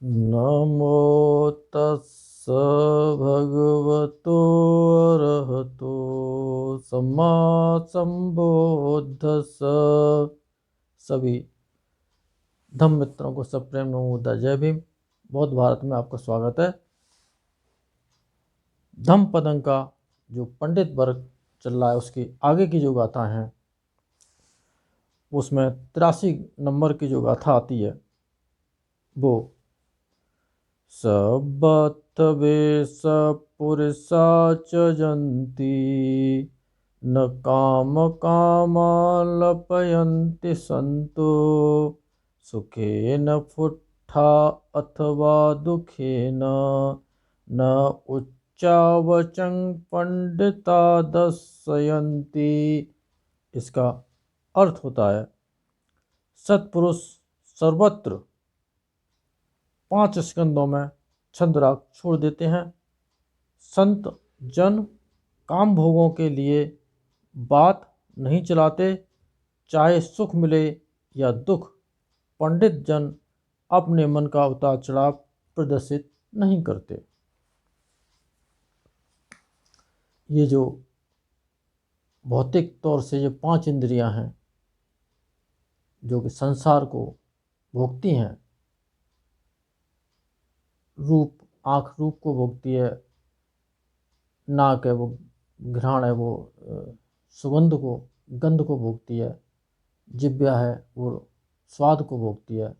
नमो तस्स भगवतो अरहतो सम्मा संबुद्धस्स। सभी धम्म मित्रों को सप्रेम नमोदा जय भीम। बौद्ध भारत में आपका स्वागत है। धम्म पदं का जो पंडित वर्ग चल रहा है उसकी आगे की जो गाथा हैं उसमें 83 नंबर की जो गाथा आती है वो सब्बत वेश पुरुषा च जन्ति न काम कामालपयन्ति सन्तो सुखेन फुट्ठा अथवा दुखेन न उच्चावचं पंडिता दर्शयन्ति। इसका अर्थ होता है सत्पुरुष सर्वत्र 5 स्कंदों में छंदराग छोड़ देते हैं। संत जन काम भोगों के लिए बात नहीं चलाते, चाहे सुख मिले या दुख। पंडित जन अपने मन का उतार चढ़ाव प्रदर्शित नहीं करते। ये जो भौतिक तौर से ये 5 इंद्रियां हैं जो कि संसार को भोगती हैं, रूप आँख रूप को भोगती है, नाक है वो घ्राण है वो सुगंध को गंध को भोगती है, जिह्वा है वो स्वाद को भोगती है,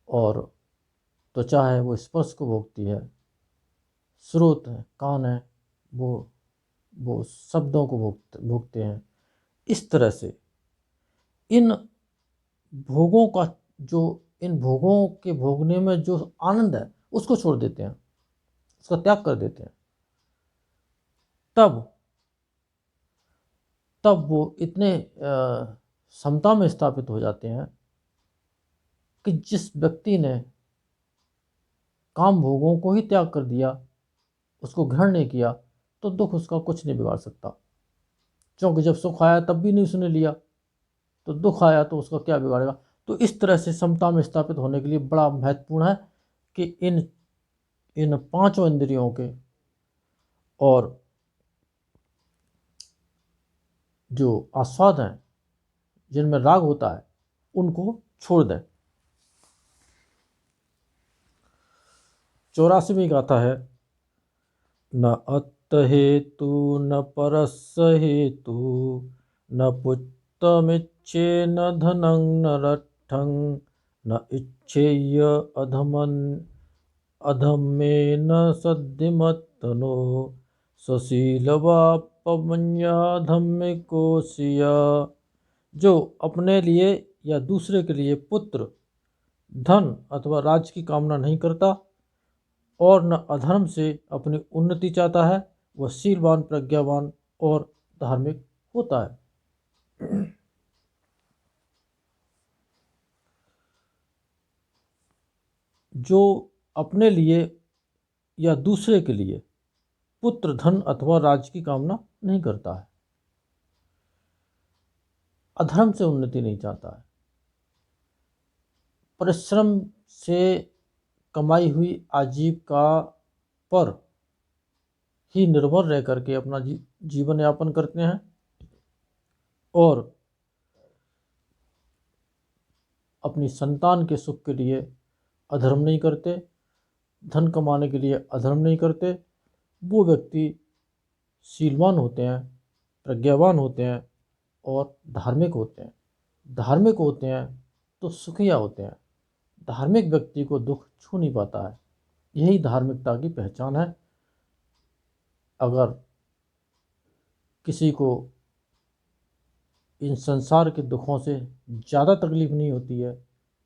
और त्वचा है वो स्पर्श को भोगती है, श्रोत है कान है वो शब्दों को भोगते हैं। इस तरह से इन भोगों का जो इन भोगों के भोगने में जो आनंद है उसको छोड़ देते हैं, उसका त्याग कर देते हैं। तब वो इतने समता में स्थापित हो जाते हैं कि जिस व्यक्ति ने काम भोगों को ही त्याग कर दिया, उसको ग्रहण नहीं किया, तो दुख उसका कुछ नहीं बिगाड़ सकता। क्योंकि जब सुख आया तब भी नहीं उसने लिया, तो दुख आया तो उसका क्या बिगाड़ेगा। तो इस तरह से समता में स्थापित होने के लिए बड़ा महत्वपूर्ण है कि इन 5 इंद्रियों के और जो आस्वाद हैं जिनमें राग होता है उनको छोड़ दें। 84वीं गाथा है न अत्त हेतु न परस्य हेतु न पुत्रमिच्छे न धनं न रट्ठं न इच्छेय अधम्मेन सद्धिमत्तनो सशीलवा पवन्या धम्मिकोशिया। जो अपने लिए या दूसरे के लिए पुत्र धन अथवा राज्य की कामना नहीं करता और न अधर्म से अपनी उन्नति चाहता है, वह शीलवान प्रज्ञावान और धार्मिक होता है। जो अपने लिए या दूसरे के लिए पुत्र धन अथवा राज्य की कामना नहीं करता है, अधर्म से उन्नति नहीं चाहता है, परिश्रम से कमाई हुई आजीविका पर ही निर्भर रह करके अपना जीवन यापन करते हैं और अपनी संतान के सुख के लिए अधर्म नहीं करते, धन कमाने के लिए अधर्म नहीं करते, वो व्यक्ति शीलवान होते हैं, प्रज्ञावान होते हैं और धार्मिक होते हैं। धार्मिक होते हैं तो सुखिया होते हैं। धार्मिक व्यक्ति को दुख छू नहीं पाता है। यही धार्मिकता की पहचान है। अगर किसी को इन संसार के दुखों से ज़्यादा तकलीफ नहीं होती है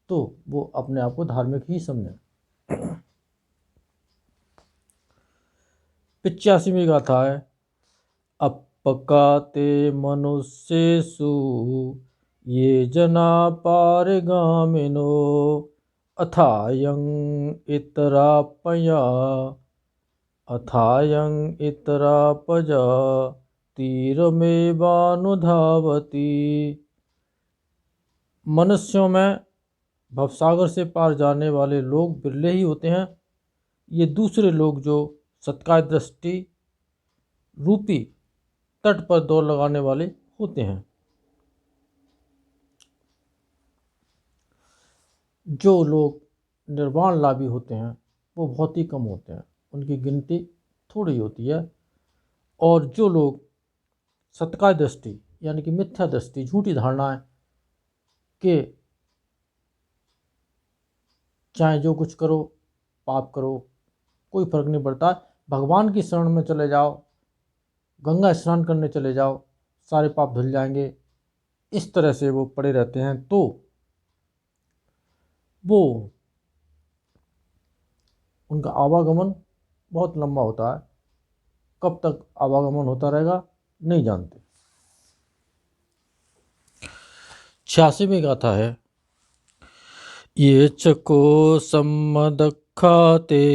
तो वो अपने आप को धार्मिक ही समझे। 85वीं गाथा है अपकाते मनुष्येषु ये जना पारगामिनो अथायं इतरापजा तीरमेवानुधावति। मनुष्यों में भवसागर से पार जाने वाले लोग बिरले ही होते हैं। ये दूसरे लोग जो सत्कार दृष्टि रूपी तट पर दौड़ लगाने वाले होते हैं। जो लोग निर्वाण लाभी होते हैं वो बहुत ही कम होते हैं, उनकी गिनती थोड़ी होती है। और जो लोग सत्कार दृष्टि यानी कि मिथ्या दृष्टि, झूठी धारणाएं के चाहे जो कुछ करो, पाप करो, कोई फर्क नहीं पड़ता, भगवान की शरण में चले जाओ, गंगा स्नान करने चले जाओ, सारे पाप धुल जाएंगे, इस तरह से वो पड़े रहते हैं, तो वो उनका आवागमन बहुत लंबा होता है। कब तक आवागमन होता रहेगा नहीं जानते। 86वीं गाथा है। ये चको सम्मदखाते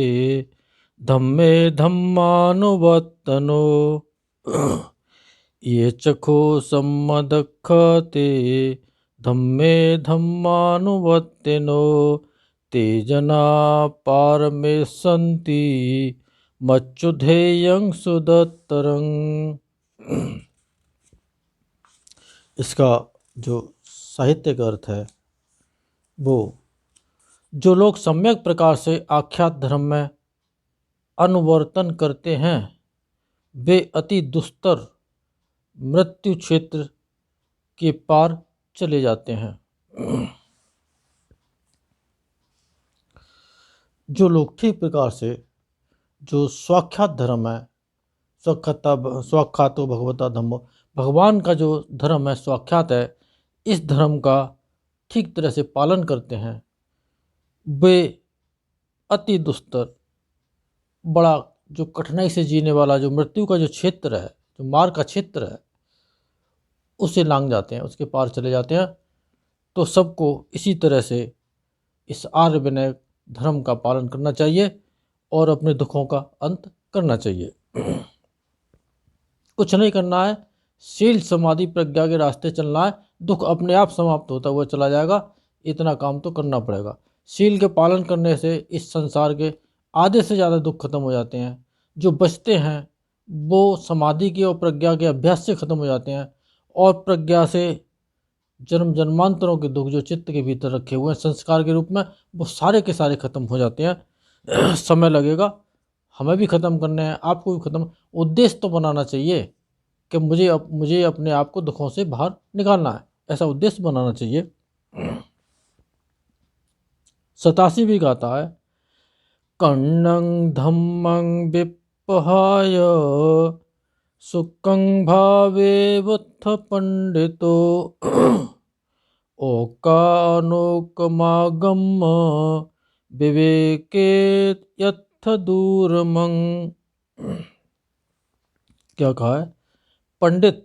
धम्मे धम्मानुवर्तनो ये चको सम्मदखाते धम्मे धम्मानुवर्तिनो ते जना पारमे सन्ति मच्युधेयं सुदत्तरं। इसका जो साहित्य का अर्थ है वो, जो लोग सम्यक प्रकार से आख्यात धर्म में अनुवर्तन करते हैं वे अति दुस्तर मृत्यु क्षेत्र के पार चले जाते हैं। जो लोग ठीक प्रकार से जो स्वाख्यात धर्म है, स्वाख्यातो भगवता धम्मो, भगवान का जो धर्म है स्वाख्यात है, इस धर्म का ठीक तरह से पालन करते हैं वे अति दुस्तर, बड़ा जो कठिनाई से जीने वाला जो मृत्यु का जो क्षेत्र है, जो मार्ग का क्षेत्र है, उसे लांघ जाते हैं, उसके पार चले जाते हैं। तो सबको इसी तरह से इस आर्य विनय धर्म का पालन करना चाहिए और अपने दुखों का अंत करना चाहिए। कुछ नहीं करना है, शील समाधि प्रज्ञा के रास्ते चलना है, दुख अपने आप समाप्त होता हुआ चला जाएगा, इतना काम तो करना पड़ेगा। शील के पालन करने से इस संसार के आधे से ज़्यादा दुख खत्म हो जाते हैं। जो बचते हैं वो समाधि के और प्रज्ञा के अभ्यास से खत्म हो जाते हैं, और प्रज्ञा से जन्म जन्मांतरों के दुख जो चित्त के भीतर रखे हुए हैं संस्कार के रूप में, वो सारे के सारे खत्म हो जाते हैं। समय लगेगा, हमें भी ख़त्म करने हैं, आपको भी ख़त्म। उद्देश्य तो बनाना चाहिए कि मुझे अपने आप को दुखों से बाहर निकालना है, ऐसा उद्देश्य बनाना चाहिए। 87वीं गाथा है। कर्णं धम्मं विपहाय सुखं भावेवत्थ पंडितो ओकानोकमागम्य विवेके यत्थ दूरमं। क्या कहा है? पंडित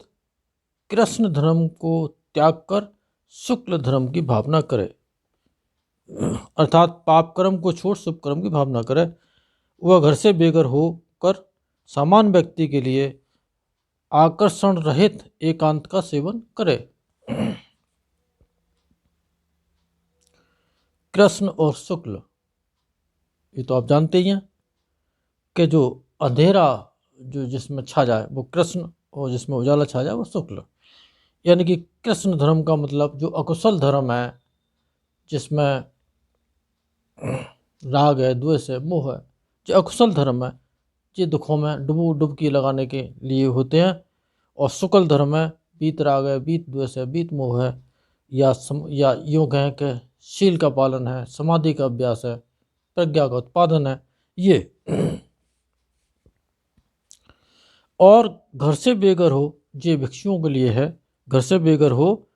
कृष्ण धर्म को त्याग कर शुक्ल धर्म की भावना करे, अर्थात पाप कर्म को छोड़ शुभ कर्म की भावना करे। वह घर से बेघर होकर सामान्य व्यक्ति के लिए आकर्षण रहित एकांत का सेवन करे। कृष्ण और शुक्ल, ये तो आप जानते ही हैं कि जो अंधेरा जो जिसमें छा जाए वो कृष्ण, और जिसमें उजाला छा जाए वो शुक्ल। यानी कि कृष्ण धर्म का मतलब जो अकुशल धर्म है, जिसमें राग है, द्वेष है, मोह है, जो अकुशल धर्म है, ये दुखों में डुबकी लगाने के लिए होते हैं। और शुक्ल धर्म है, बीत राग है, बीत द्वेष है, बीत मोह है, या यूँ कहें कि शील का पालन है, समाधि का अभ्यास है, प्रज्ञा का उत्पादन है ये। और घर से बेघर हो, ये भिक्षुओं के लिए है, घर से बेघर हो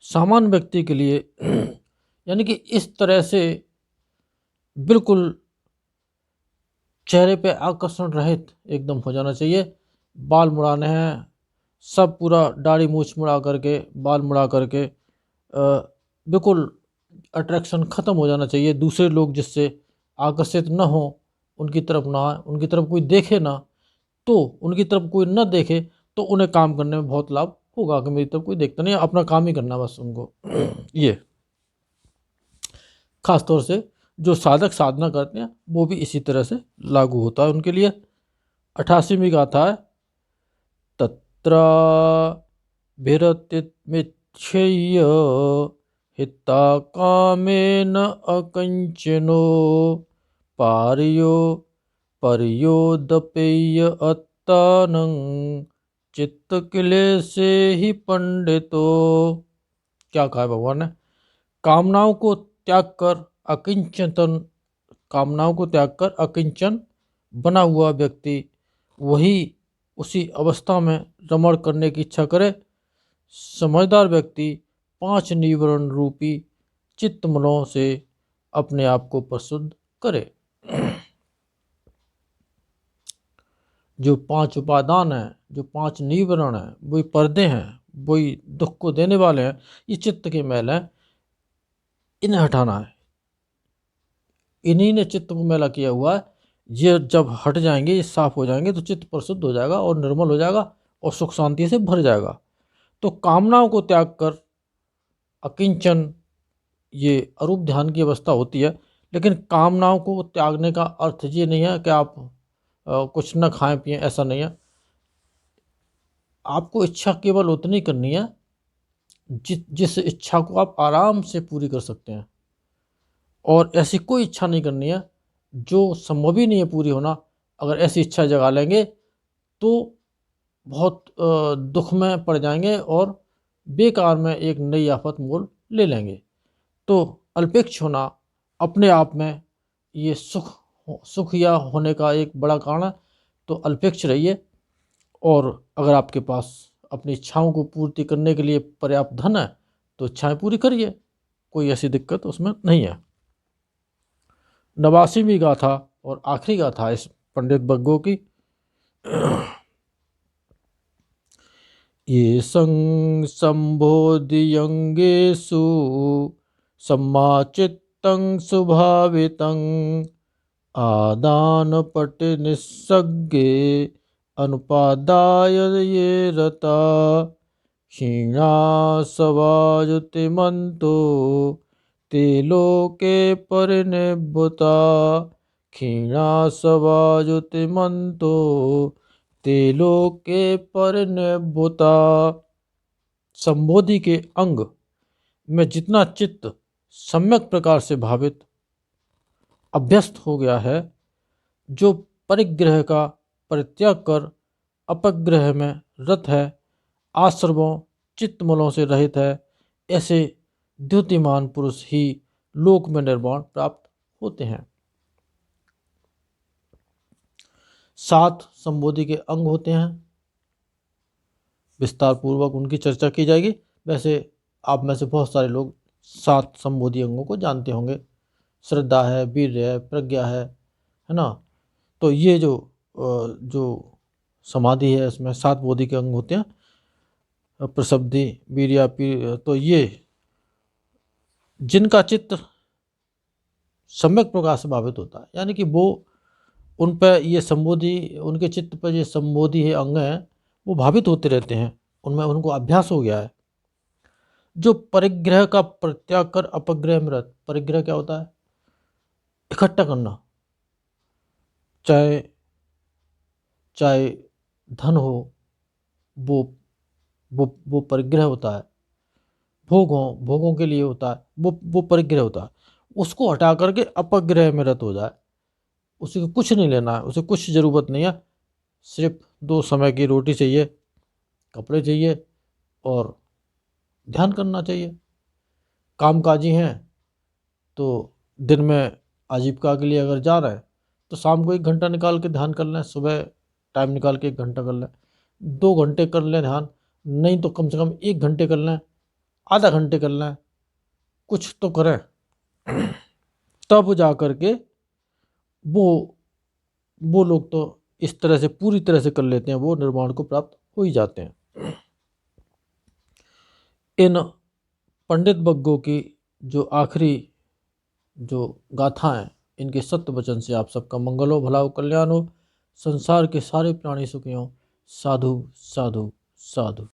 सामान्य व्यक्ति के लिए, यानी कि इस तरह से बिल्कुल चेहरे पे आकर्षण रहित एकदम हो जाना चाहिए। बाल मुड़ाने हैं, सब पूरा दाढ़ी मूछ मुड़ा करके, बाल मुड़ा करके बिल्कुल अट्रैक्शन ख़त्म हो जाना चाहिए। दूसरे लोग जिससे आकर्षित न हो, उनकी तरफ ना आए, उनकी तरफ कोई देखे ना, तो उनकी तरफ कोई न देखे तो उन्हें काम करने में बहुत लाभ होगा कि मेरी तरफ कोई देखता नहीं, अपना काम ही करना बस उनको। ये खास तौर से जो साधक साधना करते हैं वो भी इसी तरह से लागू होता है उनके लिए। 88वीं गाथा है, तत्र विरतिमिच्छेय हिता कामेन अकंचनो पार्यो पर्योदपेय अत्तानं चित्त क्लेशे ही पंडितो। क्या कहा है भगवान ने? कामनाओं को त्याग कर अकिंचन बना हुआ व्यक्ति वही उसी अवस्था में रमण करने की इच्छा करे। समझदार व्यक्ति 5 निवरण रूपी चित्त मनों से अपने आप को परिशुद्ध करे। जो 5 उपादान हैं, जो 5 निवरण हैं, वही पर्दे हैं, वही दुख को देने वाले हैं, ये चित्त के मैल हैं, इन्हें हटाना है। इन्हीं ने चित्त को मैला किया हुआ है। ये जब हट जाएंगे, ये साफ हो जाएंगे, तो चित्त परिशुद्ध हो जाएगा और निर्मल हो जाएगा और सुख शांति से भर जाएगा। तो कामनाओं को त्याग कर अकिंचन, ये अरूप ध्यान की अवस्था होती है। लेकिन कामनाओं को त्यागने का अर्थ ये नहीं है कि आप कुछ न खाएं पिएं, ऐसा नहीं है। आपको इच्छा केवल उतनी करनी है जिस इच्छा को आप आराम से पूरी कर सकते हैं, और ऐसी कोई इच्छा नहीं करनी है जो संभव ही नहीं है पूरी होना। अगर ऐसी इच्छा जगा लेंगे तो बहुत दुख में पड़ जाएंगे और बेकार में एक नई आफत मोल ले लेंगे। तो अल्पेक्ष होना अपने आप में ये सुख या होने का एक बड़ा कारण है। तो अल्पेक्ष रहिए, और अगर आपके पास अपनी इच्छाओं को पूर्ति करने के लिए पर्याप्त धन है तो इच्छाएं पूरी करिए, कोई ऐसी दिक्कत उसमें नहीं है। 89वीं गाथा और आखिरी गाथा इस पंडित बग्गो की। ये संबोधियंगेषु सम्माचित्तं सुभावितं आदानपट निस्सग्गे अनुपादाय ये रता क्षीणा सवाजुतिमन्तो ते लोके परिनिभृता क्षीणा सवाजुतिमन्तो ते लोके परिनिभृता। संबोधि के अंग में जितना चित्त सम्यक प्रकार से भावित अभ्यस्त हो गया है, जो परिग्रह का परित्याग कर अपग्रह में रत है, आश्रमों चित्तमलों से रहित है, ऐसे द्युतिमान पुरुष ही लोक में निर्वाण प्राप्त होते हैं। 7 संबोधि के अंग होते हैं, विस्तार पूर्वक उनकी चर्चा की जाएगी। वैसे आप में से बहुत सारे लोग 7 संबोधि अंगों को जानते होंगे। श्रद्धा है, वीर्य है, प्रज्ञा है ना। तो ये जो समाधि है, इसमें 7 बोधि के अंग होते हैं, प्रसब्धि, वीर्य, तो ये जिनका चित्त सम्यक प्रकार से भावित होता है, यानी कि वो उन पर ये संबोधि, उनके चित्त पर ये संबोधि है अंग हैं, वो भावित होते रहते हैं, उनमें उनको अभ्यास हो गया है। जो परिग्रह का परित्याग कर अपग्रह में रत, परिग्रह क्या होता है? इकट्ठा करना, चाहे धन हो, वो परिग्रह होता है। भोगों के लिए होता है, वो परिग्रह होता है। उसको हटा करके अपग्रह में रत हो जाए, उसे कुछ नहीं लेना है, उसे कुछ ज़रूरत नहीं है, सिर्फ 2 समय की रोटी चाहिए, कपड़े चाहिए और ध्यान करना चाहिए। कामकाजी हैं तो दिन में आजीविका के लिए अगर जा रहे हैं तो शाम को 1 घंटा निकाल के ध्यान कर लें, सुबह टाइम निकाल के 1 घंटा कर लें, 2 घंटे कर लें ध्यान, नहीं तो कम से कम 1 घंटे कर लें, आधा घंटे कर लें, कुछ तो करें। तब जा कर के वो लोग तो इस तरह से पूरी तरह से कर लेते हैं, वो निर्वाण को प्राप्त हो ही जाते हैं। इन पंडित बग्गो की जो आखिरी जो गाथा हैं, इनके सत्य वचन से आप सबका मंगल हो, भला हो, कल्याण हो, संसार के सारे प्राणी सुखी हों। साधु साधु साधु।